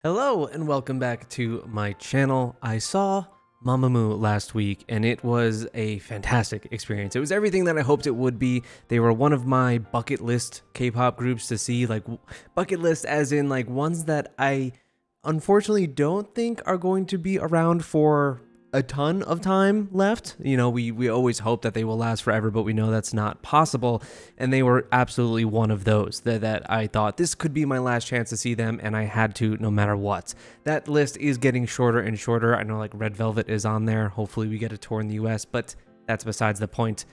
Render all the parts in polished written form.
Hello and welcome back to my channel. I saw Mamamoo last week and it was a fantastic experience. It was everything that I hoped it would be. They were one of my bucket list K-pop groups to see, like bucket list as in like ones that I unfortunately don't think are going to be around for a ton of time left. You know, we always hope that they will last forever, but we know that's not possible. And they were absolutely one of those that I thought this could be my last chance to see them, and I had to no matter what. That list is getting shorter and shorter. I know like Red Velvet is on there. Hopefully we get a tour in the US, but that's besides the point.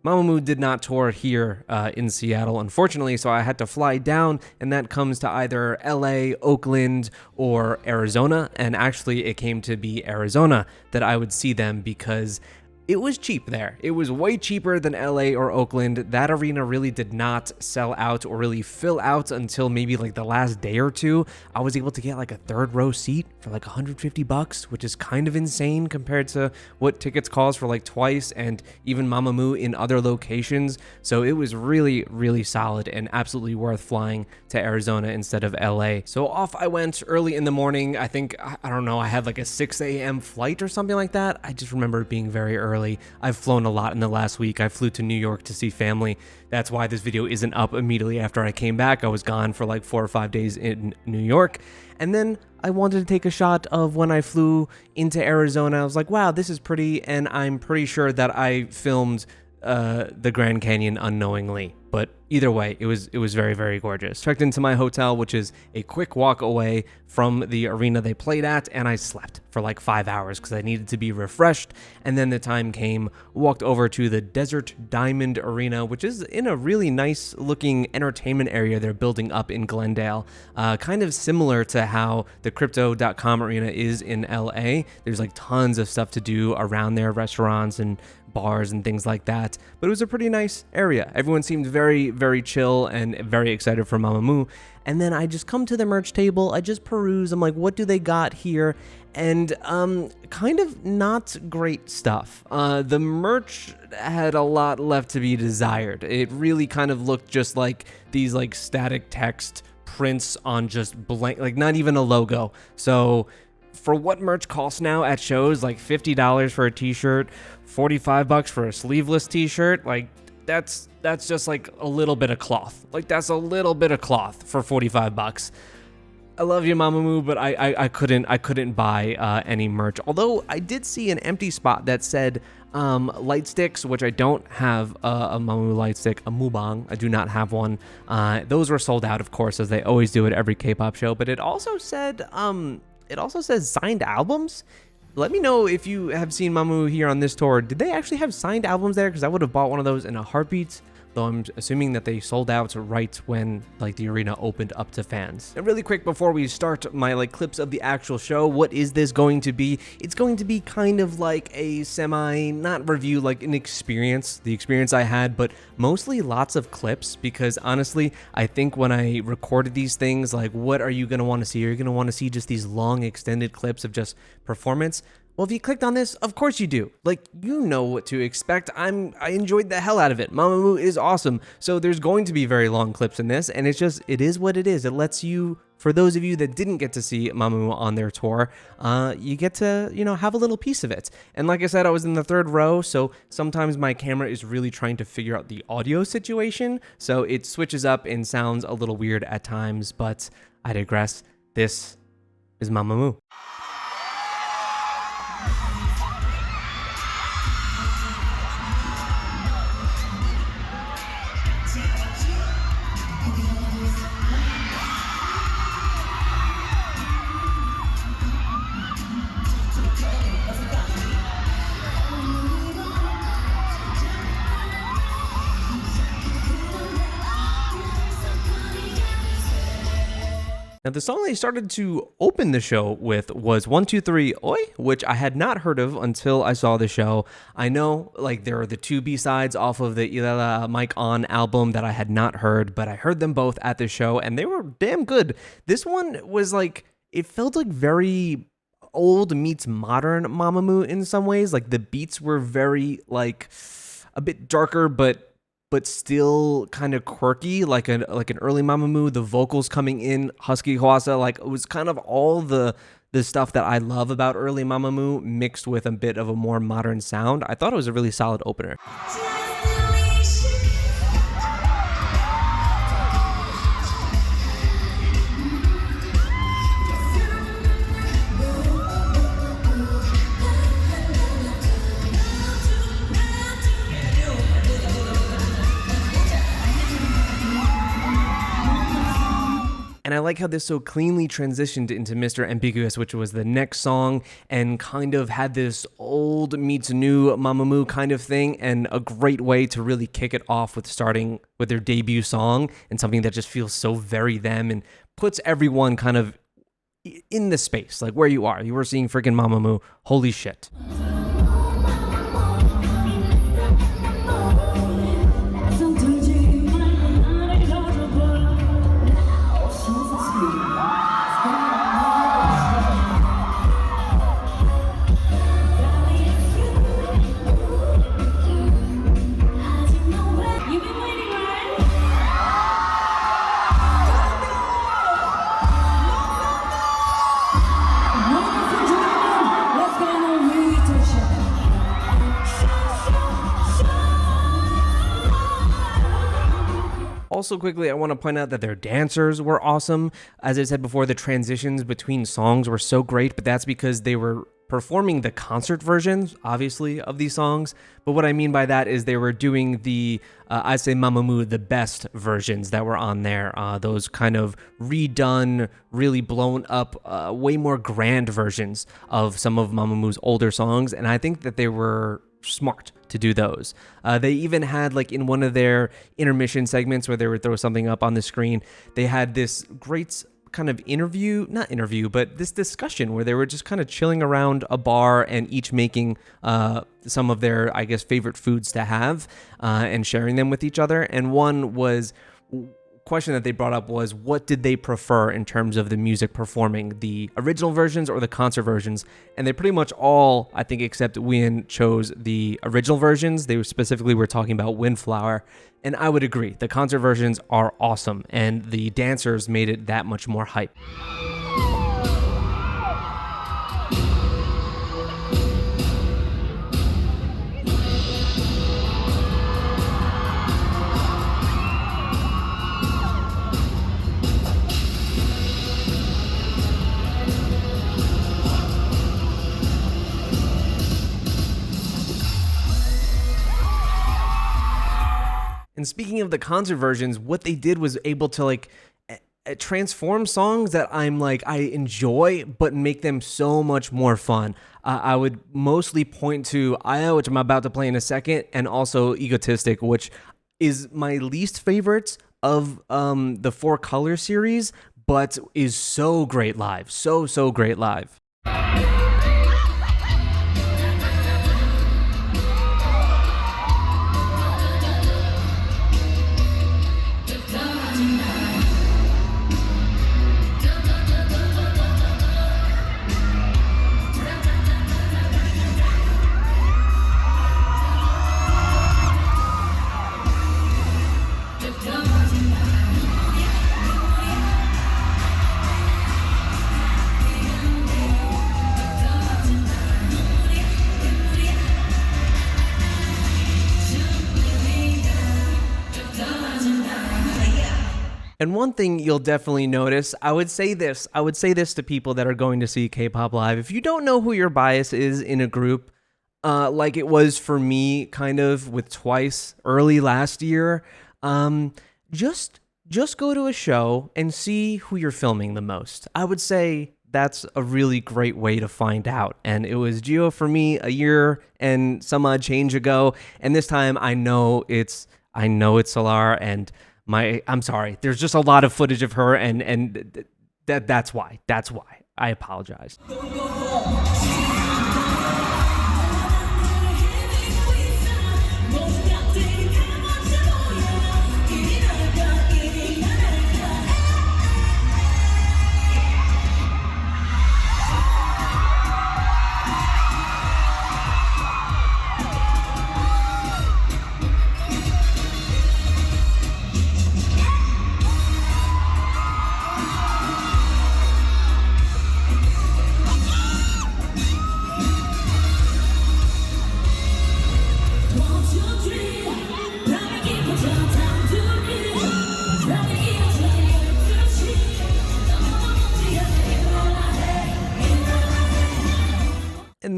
Mamamoo did not tour here in Seattle, unfortunately, so I had to fly down, and that comes to either LA, Oakland, or Arizona, and actually it came to be Arizona that I would see them because it was cheap there. It was way cheaper than LA or Oakland. That arena really did not sell out or really fill out until maybe like the last day or two. I was able to get like a third row seat for like $150, which is kind of insane compared to what tickets cost for like Twice and even Mamamoo in other locations. So it was really, really solid and absolutely worth flying to Arizona instead of LA. So off I went early in the morning. I think, I don't know, I had like a 6 a.m. flight or something like that. I just remember it being very early. I've flown a lot in the last week. I flew to New York to see family. That's why this video isn't up immediately after I came back. I was gone for like 4 or 5 days in New York. And then I wanted to take a shot of when I flew into Arizona. I was like, wow, this is pretty. And I'm pretty sure that I filmed the Grand Canyon unknowingly. But either way, it was very, very gorgeous. Checked into my hotel, which is a quick walk away from the arena they played at, and I slept for like 5 hours because I needed to be refreshed. And then the time came, walked over to the Desert Diamond Arena, which is in a really nice looking entertainment area they're building up in Glendale. Kind of similar to how the Crypto.com arena is in LA. There's like tons of stuff to do around there, restaurants and bars and things like that, but it was a pretty nice area. Everyone seemed very, very chill and very excited for Mamamoo. And then I just come to the merch table, I just peruse, I'm like, what do they got here? And kind of not great stuff. The merch had a lot left to be desired. It really kind of looked just like these like static text prints on just blank, like not even a logo. So for what merch costs now at shows, like $50 for a t-shirt, $45 for a sleeveless t-shirt, like that's just like a little bit of cloth. Like that's a little bit of cloth for $45. I love you, Mamamoo, but I couldn't buy any merch. Although I did see an empty spot that said light sticks, which I don't have a Mamamoo light stick, a Mubang. I do not have one. Those were sold out, of course, as they always do at every K-pop show. But it also said says signed albums. Let me know if you have seen Mamamoo here on this tour. Did they actually have signed albums there? Because I would have bought one of those in a heartbeat. Though I'm assuming that they sold out right when like the arena opened up to fans. And really quick before we start my like clips of the actual show, what is this going to be? It's going to be kind of like a not review, like an experience, the experience I had, but mostly lots of clips because honestly, I think when I recorded these things, like what are you going to want to see? Are you going to want to see just these long extended clips of just performance? Well, if you clicked on this, of course you do. Like, you know what to expect. I enjoyed the hell out of it. Mamamoo is awesome. So there's going to be very long clips in this, and it is what it is. It lets you, for those of you that didn't get to see Mamamoo on their tour, you get to, have a little piece of it. And like I said, I was in the third row, so sometimes my camera is really trying to figure out the audio situation, so it switches up and sounds a little weird at times, but I digress. This is Mamamoo. Now, the song they started to open the show with was 123 Oi, which I had not heard of until I saw the show. I know, like, there are the two B-sides off of the Ilela Mic On album that I had not heard, but I heard them both at the show, and they were damn good. This one was, like, it felt like very old meets modern Mamamoo in some ways. Like, the beats were very, like, a bit darker, but but still kind of quirky, like an early Mamamoo. The vocals coming in husky Hwasa, like it was kind of all the stuff that I love about early Mamamoo mixed with a bit of a more modern sound. I thought it was a really solid opener. And I like how this so cleanly transitioned into Mr. Ambiguous, which was the next song, and kind of had this old meets new Mamamoo kind of thing, and a great way to really kick it off with starting with their debut song, and something that just feels so very them and puts everyone kind of in the space, like where you are. You were seeing freaking Mamamoo. Holy shit. Also, quickly, I want to point out that their dancers were awesome. As I said before, the transitions between songs were so great, but that's because they were performing the concert versions, obviously, of these songs. But what I mean by that is they were doing the, I say Mamamoo, the best versions that were on there. Those kind of redone, really blown up, way more grand versions of some of Mamamoo's older songs. And I think that they were smart to do those. They even had, like, in one of their intermission segments where they would throw something up on the screen, they had this great kind of but this discussion where they were just kind of chilling around a bar and each making some of their, I guess, favorite foods to have and sharing them with each other. And one question that they brought up was, what did they prefer in terms of the music performing, the original versions or the concert versions? And they pretty much all, I think, except Win, chose the original versions. They specifically were talking about Windflower, and I would agree. The concert versions are awesome, and the dancers made it that much more hype. And speaking of the concert versions, what they did was able to, like, transform songs that I enjoy, but make them so much more fun. I would mostly point to Aya, which I'm about to play in a second, and also Egotistic, which is my least favorite of the Four Color series, but is so great live. So great live. And one thing you'll definitely notice, I would say this to people that are going to see K-pop live. If you don't know who your bias is in a group, like it was for me kind of with Twice early last year, just go to a show and see who you're filming the most. I would say that's a really great way to find out. And it was Gio for me a year and some odd change ago. And this time I know it's Solar, and I'm sorry, there's just a lot of footage of her, and that's why. I apologize.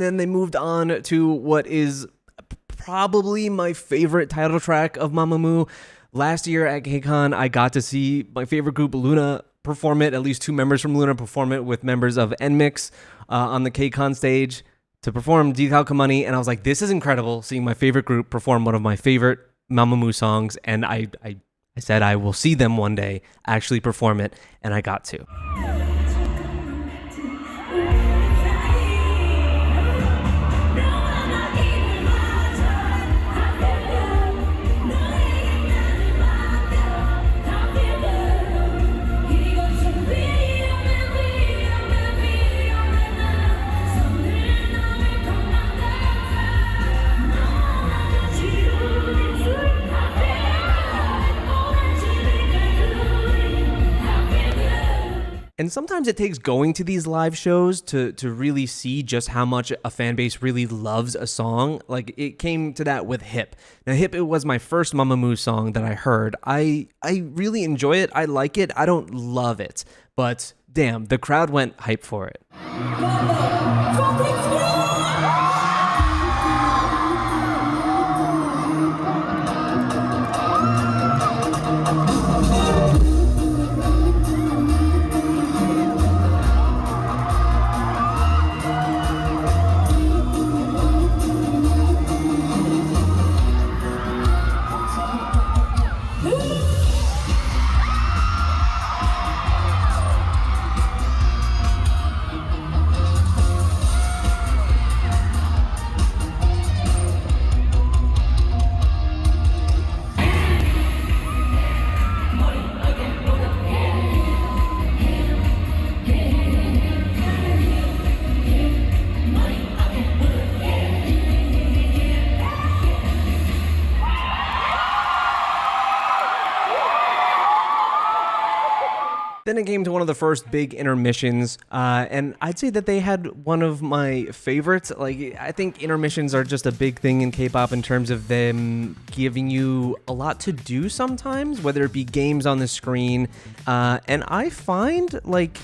then they moved on to what is probably my favorite title track of Mamamoo. Last year at KCON, I got to see my favorite group, Luna, perform it. At least 2 members from Luna perform it with members of NMIX on the KCON stage to perform Decal Kamani. And I was like, this is incredible, seeing my favorite group perform one of my favorite Mamamoo songs. And I said I will see them one day actually perform it, and I got to. And sometimes it takes going to these live shows to really see just how much a fan base really loves a song. Like, it came to that with Hip. Now, Hip, it was my first Mamamoo song that I heard. I really enjoy it. I like it. I don't love it. But damn, the crowd went hype for it. Then it came to one of the first big intermissions, and I'd say that they had one of my favorites. Like, I think intermissions are just a big thing in K-pop in terms of them giving you a lot to do sometimes, whether it be games on the screen. And I find, like,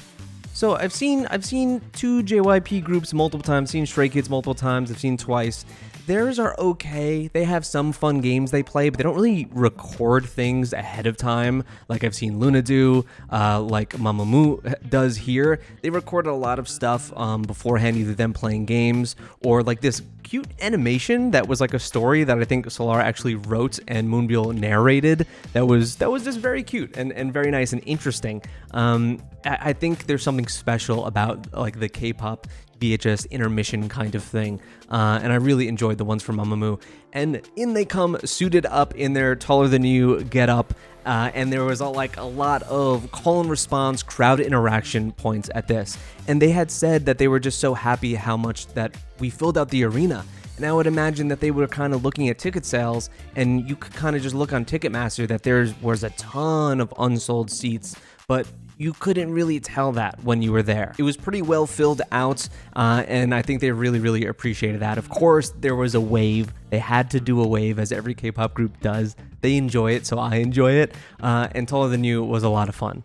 so I've seen 2 JYP groups multiple times, seen Stray Kids multiple times, I've seen Twice. Theirs are okay. They have some fun games they play, but they don't really record things ahead of time like I've seen Luna do, like Mamamoo does here. They recorded a lot of stuff beforehand, either them playing games or like this cute animation that was like a story that I think Solar actually wrote and Moonbyul narrated. That was just very cute and very nice and interesting. I think there's something special about like the K-pop VHS intermission kind of thing, and I really enjoyed the ones from Mamamoo. And in they come, suited up in their taller than you get up, and there was a lot of call and response, crowd interaction points at this. And they had said that they were just so happy how much that we filled out the arena. And I would imagine that they were kind of looking at ticket sales, and you could kind of just look on Ticketmaster that there was a ton of unsold seats, but you couldn't really tell that when you were there. It was pretty well filled out, and I think they really, really appreciated that. Of course, there was a wave. They had to do a wave, as every K-pop group does. They enjoy it, so I enjoy it, and Taller Than You was a lot of fun.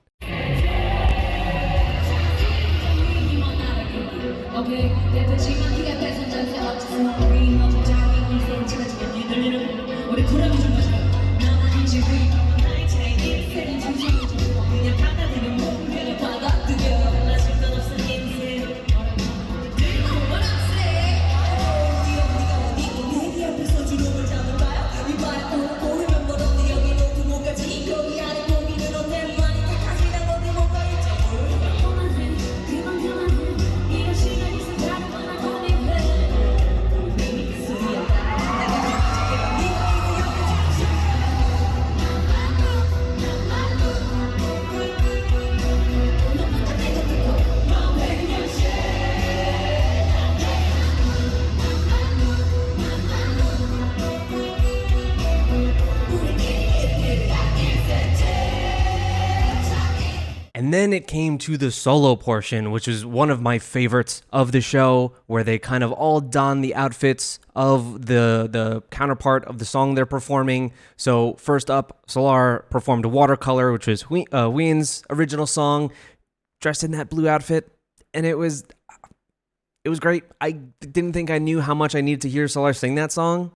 And then it came to the solo portion, which is one of my favorites of the show, where they kind of all don the outfits of the counterpart of the song they're performing. So first up, Solar performed Watercolor, which was Ween's original song, dressed in that blue outfit. And it was It was great. I didn't think I knew how much I needed to hear Solar sing that song.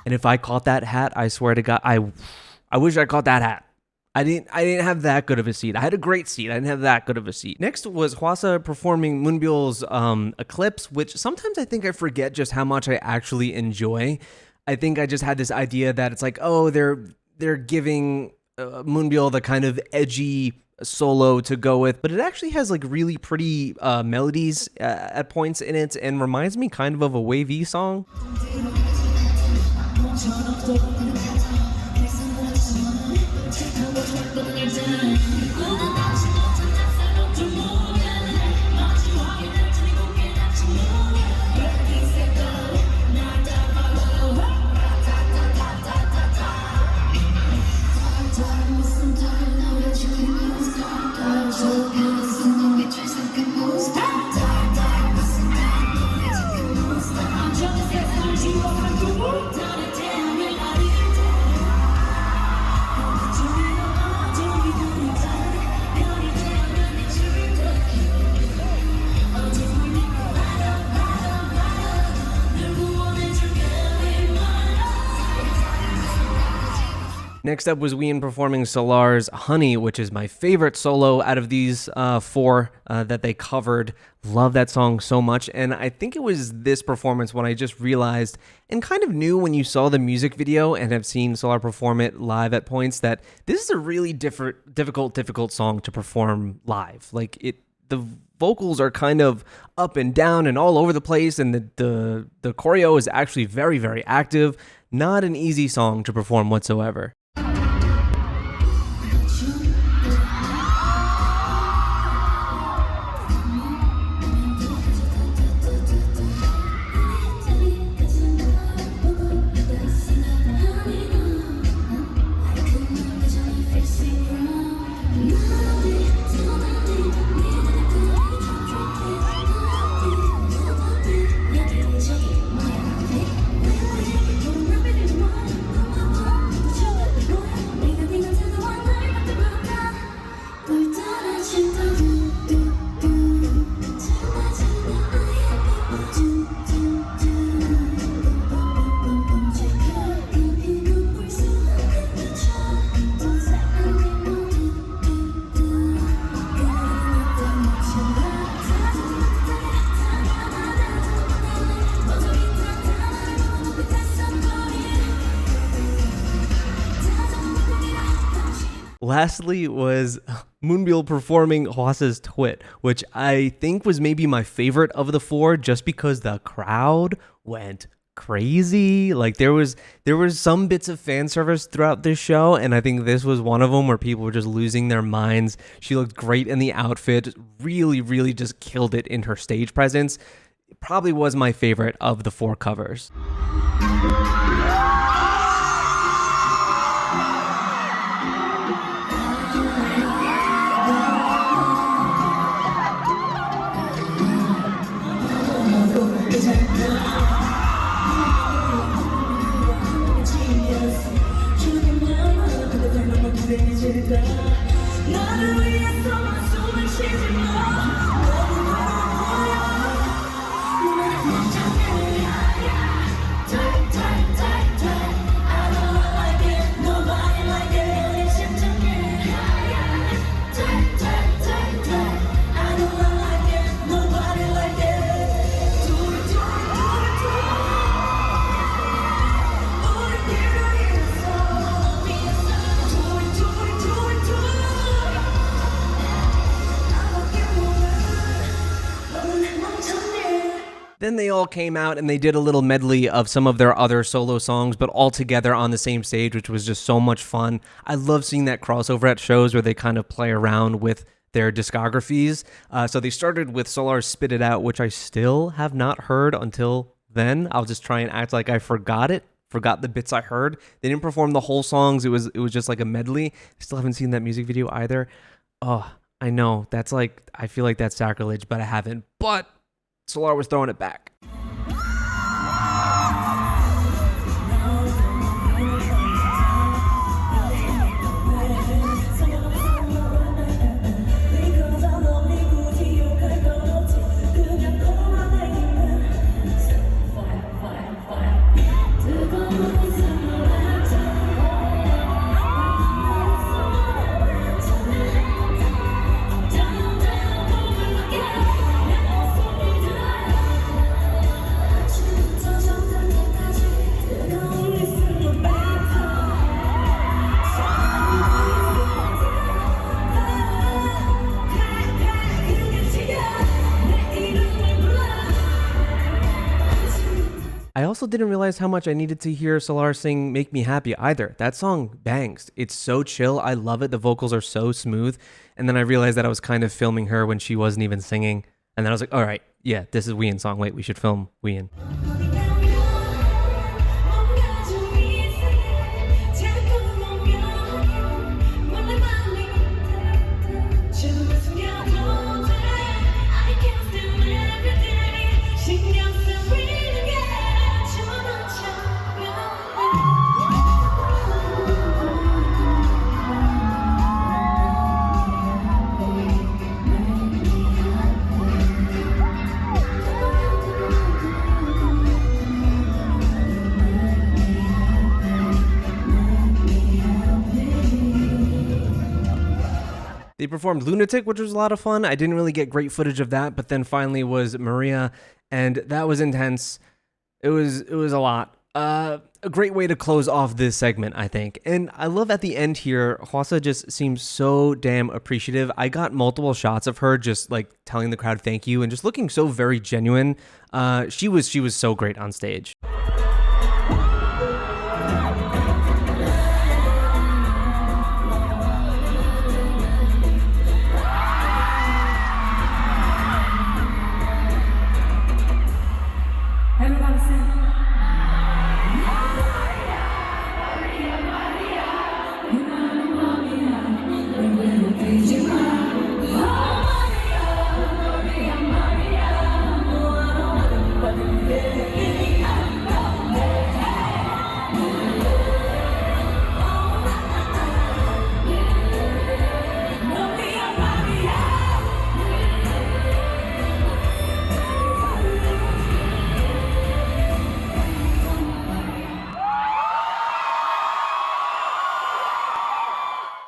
And if I caught that hat, I swear to God, I wish I caught that hat. I didn't have that good of a seat. I had a great seat. I didn't have that good of a seat. Next was Hwasa performing Moonbyul's Eclipse, which sometimes I think I forget just how much I actually enjoy. I think I just had this idea that it's like, oh, they're giving Moonbyul the kind of edgy solo to go with, but it actually has like really pretty melodies at points in it and reminds me kind of a wavy song. Next up was Wheein performing Solar's Honey, which is my favorite solo out of these four that they covered. Love that song so much. And I think it was this performance when I just realized and kind of knew when you saw the music video and have seen Solar perform it live at points that this is a really difficult song to perform live. Like the vocals are kind of up and down and all over the place, and the choreo is actually very, very active. Not an easy song to perform whatsoever. Lastly was Moonbyul performing Hwasa's Twit, which I think was maybe my favorite of the four just because the crowd went crazy. Like there was some bits of fan service throughout this show, and I think this was one of them where people were just losing their minds. She looked great in the outfit, really just killed it in her stage presence. It probably was my favorite of the four covers. Then they all came out and they did a little medley of some of their other solo songs, but all together on the same stage, which was just so much fun. I love seeing that crossover at shows where they kind of play around with their discographies. So they started with Solar's Spit It Out, which I still have not heard until then. I'll just try and act like I forgot the bits I heard. They didn't perform the whole songs. It was just like a medley. I still haven't seen that music video either. Oh, I know. That's like, I feel like that's sacrilege, but I haven't. But Solar was throwing it back. I also didn't realize how much I needed to hear Solar sing Make Me Happy either. That song bangs. It's so chill. I love it. The vocals are so smooth. And then I realized that I was kind of filming her when she wasn't even singing. And then I was like, all right, yeah, this is Wheein's song. Wait, we should film Wheein. They performed Lunatic, which was a lot of fun. I didn't really get great footage of that, but then finally was Maria, and that was intense. It was a lot. A great way to close off this segment, I think. And I love at the end here, Hwasa just seems so damn appreciative. I got multiple shots of her just like telling the crowd thank you and just looking so very genuine. She was so great on stage.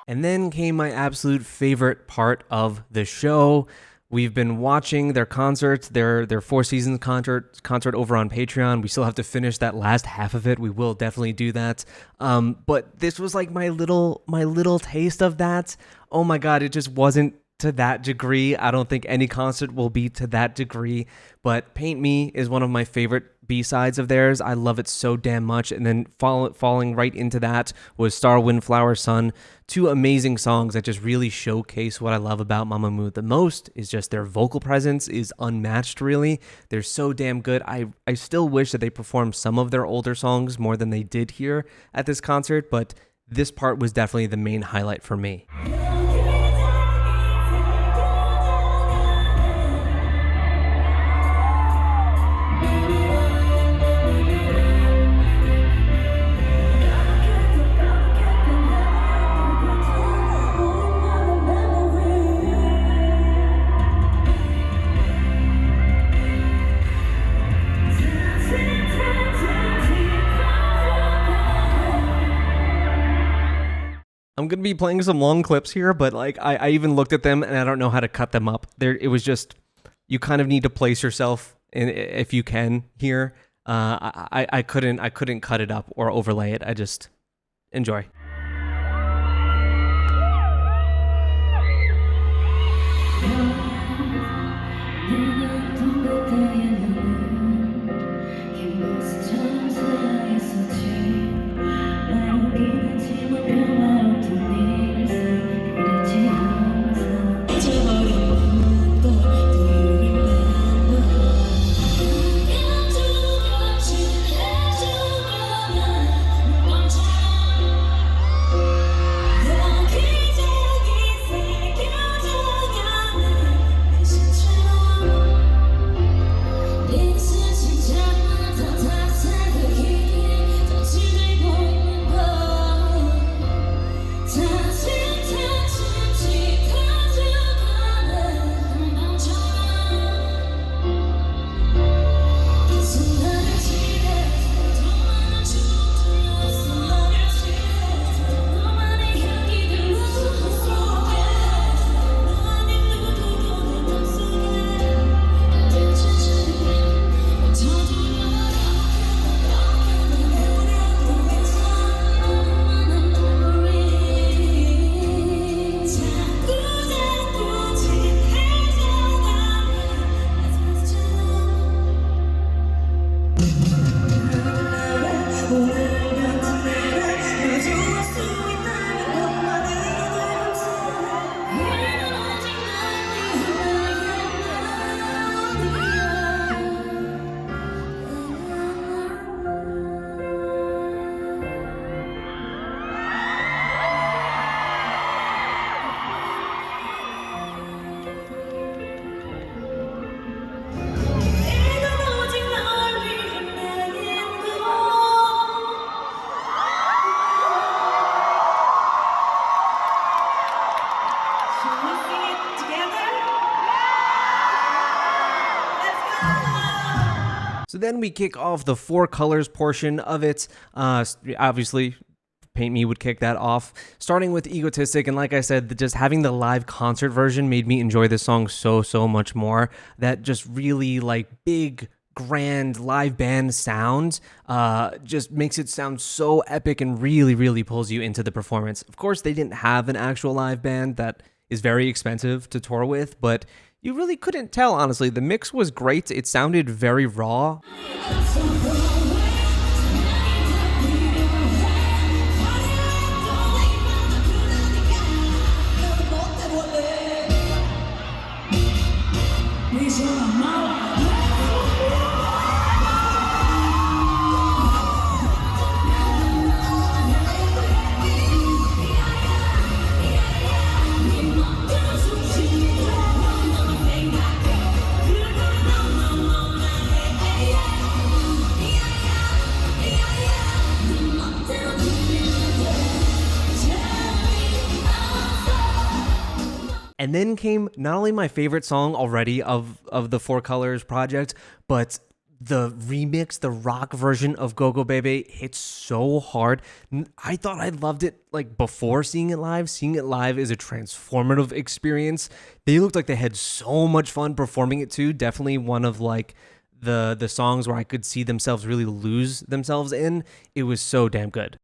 And then came my absolute favorite part of the show. We've been watching their concerts, their Four Seasons concert over on Patreon. We still have to finish that last half of it. We will definitely do that. But this was like my little taste of that. Oh my God, it just wasn't to that degree. I don't think any concert will be to that degree. But Paint Me is one of my favorite B-sides of theirs. I love it so damn much. And then falling right into that was Star, Windflower, Sun. Two amazing songs that just really showcase what I love about Mamamoo the most is just their vocal presence is unmatched, really. They're so damn good. I still wish that they performed some of their older songs more than they did here at this concert, but this part was definitely the main highlight for me. I'm going to be playing some long clips here, but like I even looked at them and I don't know how to cut them up. It was just, you kind of need to place yourself in if you can here. I couldn't cut it up or overlay it. I just enjoy. So then we kick off the Four Colors portion of it. Obviously, Paint Me would kick that off, starting with Egotistic. And like I said, just having the live concert version made me enjoy this song so much more. That just really like big, grand live band sound just makes it sound so epic and really pulls you into the performance. Of course, they didn't have an actual live band. That is very expensive to tour with, but you really couldn't tell, honestly. The mix was great. It sounded very raw. And then came not only my favorite song already of the Four Colors project, but the remix, the rock version of Go Go Bebe hits so hard. I thought I loved it like before seeing it live. Seeing it live is a transformative experience. They looked like they had so much fun performing it too. Definitely one of like the songs where I could see themselves really lose themselves in. It was so damn good.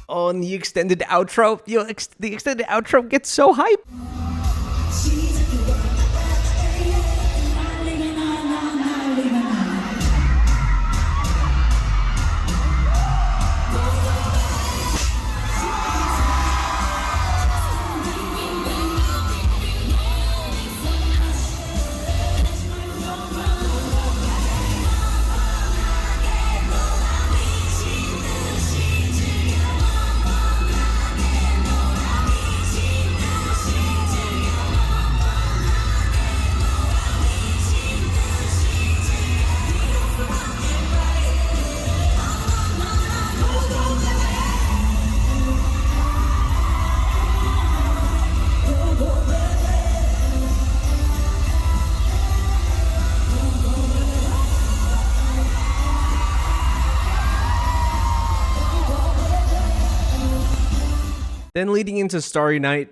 Oh, and the extended outro, the extended outro gets so hype. Then leading into Starry Night,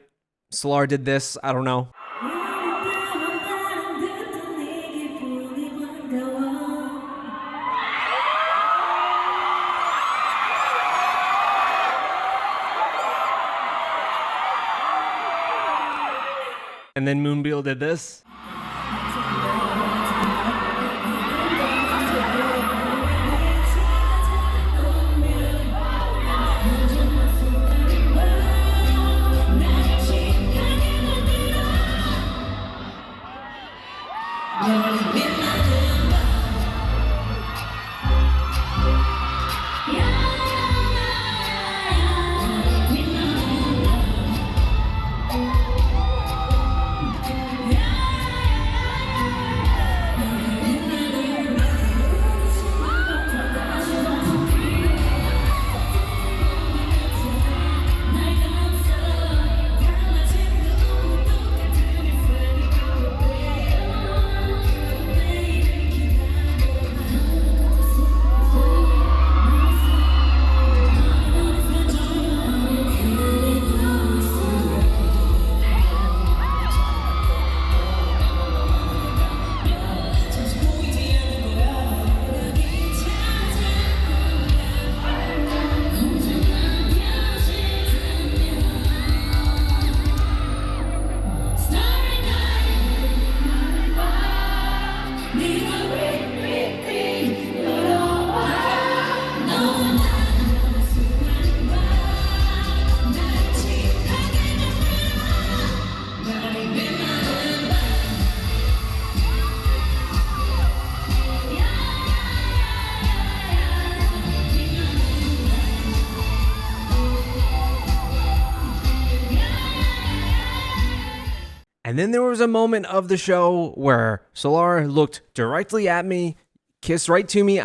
Solar did this, I don't know. And then Moonbeal did this. And then there was a moment of the show where Solar looked directly at me, kissed right to me.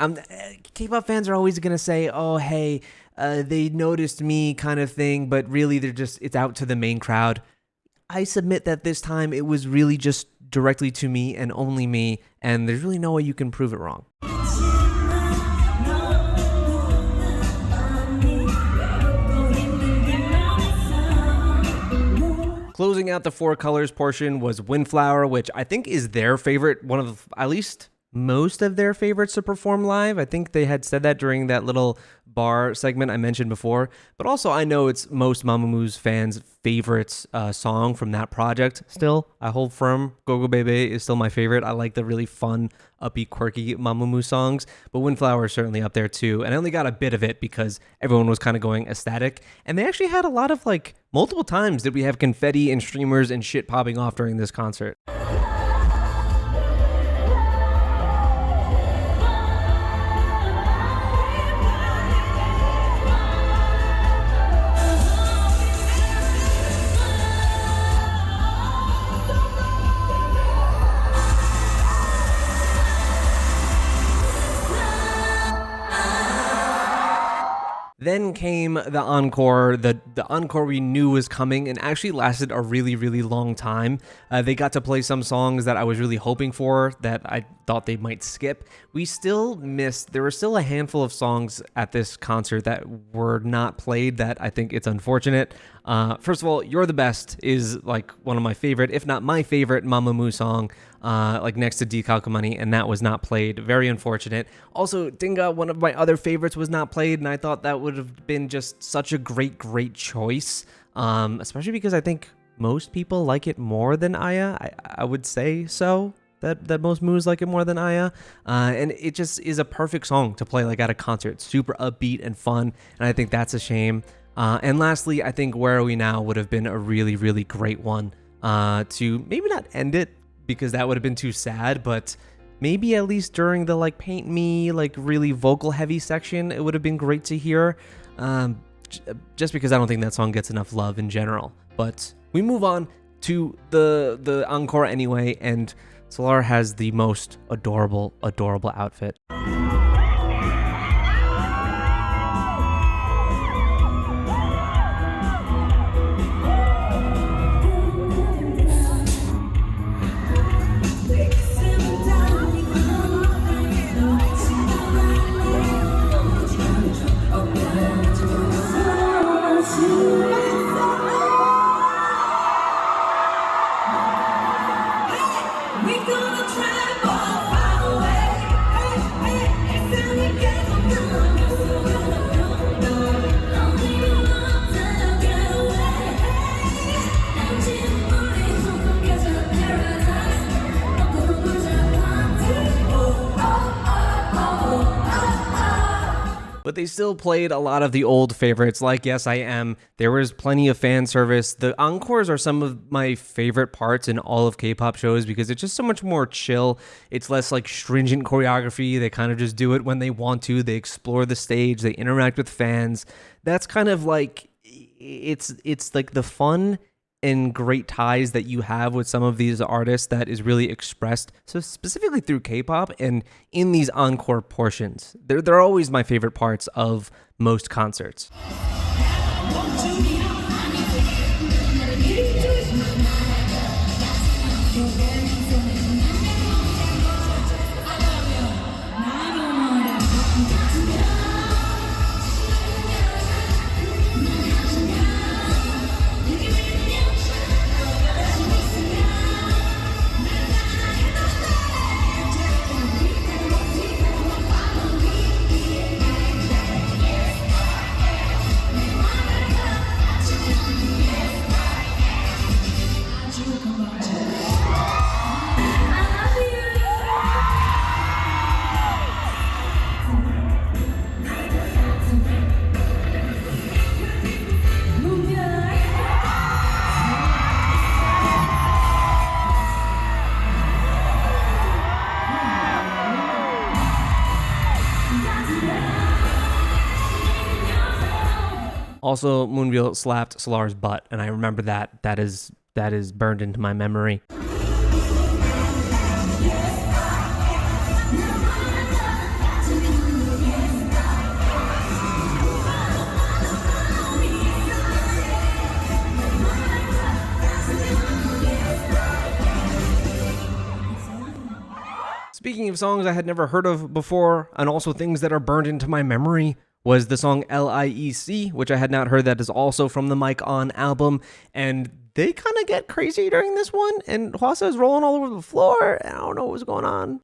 K-pop fans are always going to say, oh, hey, they noticed me kind of thing, but really it's out to the main crowd. I submit that this time it was really just directly to me and only me, and there's really no way you can prove it wrong. Closing out the four colors portion was Windflower, which I think is their favorite, one of at least most of their favorites to perform live. I think they had said that during that little bar segment I mentioned before. But also I know it's most Mamamoo's fans' favorite song from that project still. I hold firm. Go Go Bebe is still my favorite. I like the really fun, upbeat, quirky Mamamoo songs. But Windflower is certainly up there too. And I only got a bit of it because everyone was kind of going ecstatic. And they actually had a lot of multiple times did we have confetti and streamers and shit popping off during this concert. Then came the encore, the encore we knew was coming and actually lasted a really, really long time. They got to play some songs that I was really hoping for that I thought they might skip. There were still a handful of songs at this concert that were not played that I think it's unfortunate. First of all, You're the Best is one of my favorite, if not my favorite Mamamoo song, next to Decalcomani, and that was not played. Very unfortunate. Also, Dinga, one of my other favorites, was not played, and I thought that would have been just such a great choice, especially because I think most people like it more than Aya. I would say so. That most moos like it more than Aya, and it just is a perfect song to play at a concert. It's super upbeat and fun, and I think that's a shame. And lastly, I think Where Are We Now would have been a really, really great one to maybe not end it because that would have been too sad, but maybe at least during the Paint Me really vocal heavy section, it would have been great to hear. Just because I don't think that song gets enough love in general. But we move on to the encore anyway, and Solar has the most adorable outfit. But they still played a lot of the old favorites like Yes I Am. There was plenty of fan service. The encores are some of my favorite parts in all of K-pop shows because it's just so much more chill. It's less stringent choreography. They kind of just do it when they want to. They explore the stage. They interact with fans. That's kind of it's the fun and great ties that you have with some of these artists that is really expressed, so specifically through K-pop and in these encore portions. They're always my favorite parts of most concerts. Also, Moonbyul slapped Solar's butt, and I remember that. That is that is burned into my memory. Speaking of songs I had never heard of before, and also things that are burned into my memory, was the song LIEC, which I had not heard. That is also from the Mic On album, and they kind of get crazy during this one, and Hwasa is rolling all over the floor. I don't know what was going on.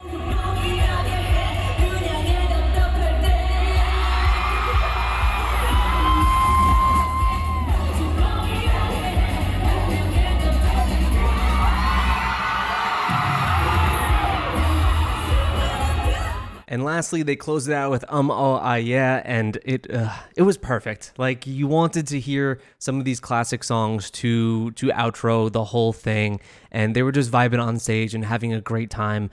And lastly, they closed it out with Oh Ah Yeah, and it was perfect. Like, you wanted to hear some of these classic songs to outro the whole thing, and they were just vibing on stage and having a great time.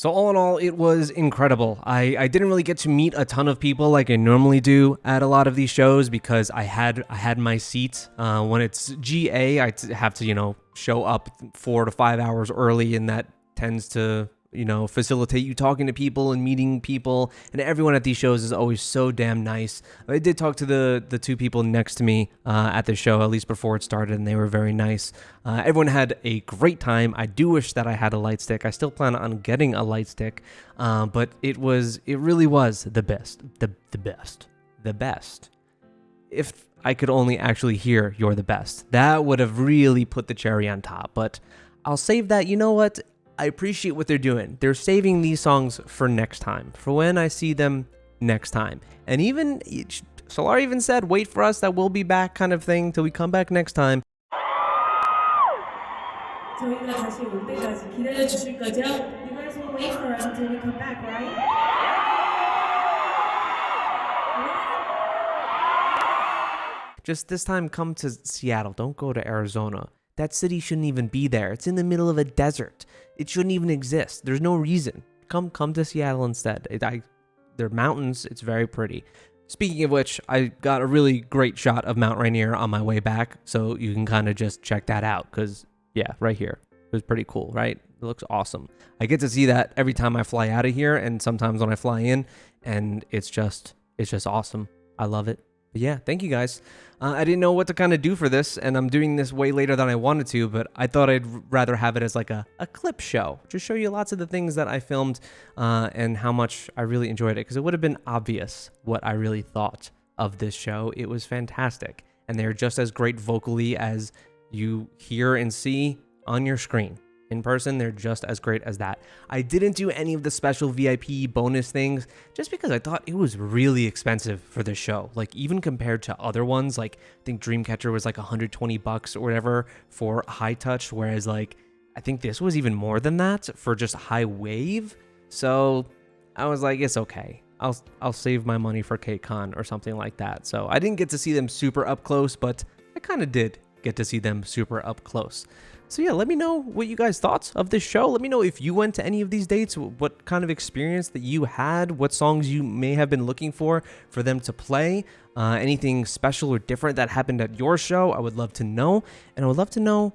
So all in all, it was incredible. I didn't really get to meet a ton of people like I normally do at a lot of these shows because I had my seats. When it's GA, I have to, show up 4 to 5 hours early, and that tends to, facilitate you talking to people and meeting people. And everyone at these shows is always so damn nice. I did talk to the two people next to me at the show, at least before it started, and they were very nice. Everyone had a great time. I do wish that I had a light stick. I still plan on getting a light stick, but it really was the best. The best. If I could only actually hear "You're the Best," that would have really put the cherry on top. But I'll save that. You know what? I appreciate what they're doing. They're saving these songs for next time, for when I see them next time. And even Starry even said, "Wait for us, that we'll be back," kind of thing, till we come back next time. 저희가 다시 올 때까지 기다려 주실 거죠? You guys will wait for us until we come back, right? Just this time, come to Seattle. Don't go to Arizona. That city shouldn't even be there. It's in the middle of a desert. It shouldn't even exist. There's no reason. Come to Seattle instead. They're mountains. It's very pretty. Speaking of which, I got a really great shot of Mount Rainier on my way back, so you can kind of just check that out, because, yeah, right here. It was pretty cool, right? It looks awesome. I get to see that every time I fly out of here, and sometimes when I fly in, and it's just awesome. I love it. But yeah, thank you guys. I didn't know what to kind of do for this, and I'm doing this way later than I wanted to, but I thought I'd rather have it as like a clip show. Just show you lots of the things that I filmed and how much I really enjoyed it, because it would have been obvious what I really thought of this show. It was fantastic, and they're just as great vocally as you hear and see on your screen. In person, they're just as great as that. I didn't do any of the special VIP bonus things just because I thought it was really expensive for this show. Like, even compared to other ones, like I think Dreamcatcher was like $120 or whatever for High Touch, whereas like I think this was even more than that for just High Wave. So I was like, it's okay. I'll save my money for KCON or something like that. So I didn't get to see them super up close, but I kind of did get to see them super up close. So yeah, let me know what you guys thought of this show. Let me know if you went to any of these dates, what kind of experience that you had, what songs you may have been looking for them to play, anything special or different that happened at your show. I would love to know. And I would love to know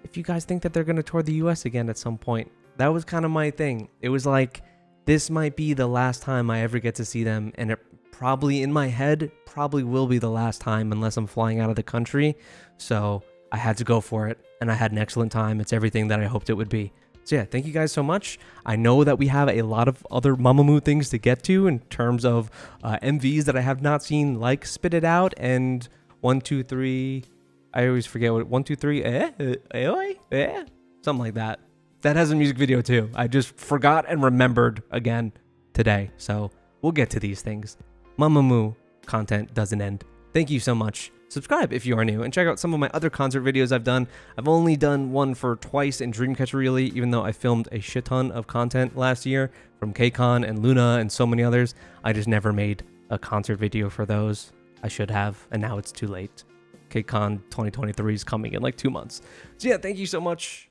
if you guys think that they're going to tour the US again at some point. That was kind of my thing. It was like, this might be the last time I ever get to see them. And it probably, in my head, probably will be the last time unless I'm flying out of the country. So I had to go for it, and I had an excellent time. It's everything that I hoped it would be. So yeah, thank you guys so much. I know that we have a lot of other Mamamoo things to get to in terms of MVs that I have not seen, like Spit It Out and 123. I always forget what 123 something like that. That has a music video too. I just forgot and remembered again today. So we'll get to these things. Mamamoo content doesn't end. Thank you so much. Subscribe if you are new and check out some of my other concert videos I've done. I've only done one for Twice and Dreamcatcher Really, even though I filmed a shit ton of content last year from KCON and Luna and so many others. I just never made a concert video for those. I should have, and now it's too late. KCON 2023 is coming in like 2 months. So yeah, thank you so much.